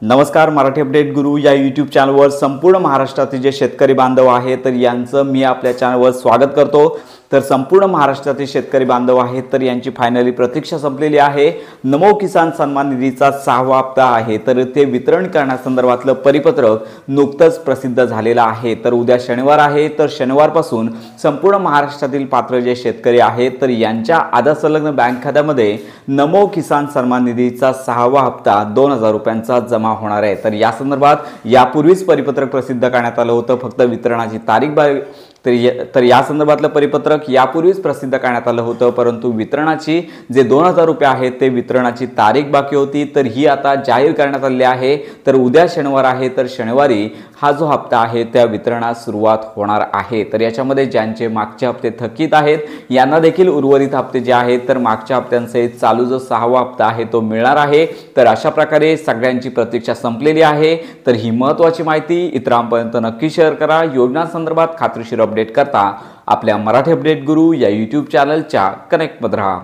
नमस्कार, मराठी अपडेट गुरु या यूट्यूब चॅनलवर संपूर्ण महाराष्ट्रातील जे शेतकरी बांधव आहेत तर यांचं मी आपल्या चॅनलवर स्वागत करतो। तर संपूर्ण महाराष्ट्रातील शेतकरी बांधव आहेत तर यांची फायनली प्रतीक्षा संपलेली आहे। नमो किसान सन्मान निधीचा 6वा हप्ता आहे तर ते वितरण करण्यासंदर्भातलं परिपत्रक नुकतंच प्रसिद्ध झालेलं आहे। तर उद्या शनिवार आहे तर शनिवारपासून संपूर्ण महाराष्ट्रातील पात्र जे शेतकरी आहेत तर यांच्या आधार संलग्न बँक खात्यामध्ये नमो किसान सन्मान निधीचा 6वा हप्ता 2000 रुपयांचा जमा होणार आहे। तर या संदर्भात यापूर्वीच परिपत्रक प्रसिद्ध करण्यात आलं होतं, फक्त वितरणाची तारीख तर या संदर्भातलं परिपत्रक यापूर्वीच प्रसिद्ध करण्यात आलं होतं, परंतु वितरणाची जे 2000 रुपये आहेत ते वितरणाची तारीख बाकी होती, तर ही आता जाहीर करण्यात आली आहे। तर उद्या शनिवार आहे तर शनिवारी हा जो हप्ता आहे त्या वितरणास सुरुवात होणार आहे। तर याच्यामध्ये ज्यांचे मागचे हप्ते थकीत आहेत यांना देखील उर्वरित हप्ते जे आहेत तर मागच्या हप्त्यांसहित चालू जो 6वा हप्ता आहे तो मिळणार आहे। तर अशा प्रकारे सगळ्यांची प्रतीक्षा संपलेली आहे। तर ही महत्त्वाची माहिती इतरांपर्यंत नक्की शेअर करा। योजनांसंदर्भात खात्रीशीर अपडेट करता आपल्या मराठी अपडेट गुरु या यूट्यूब चॅनलच्या कनेक्टमध्ये राहा।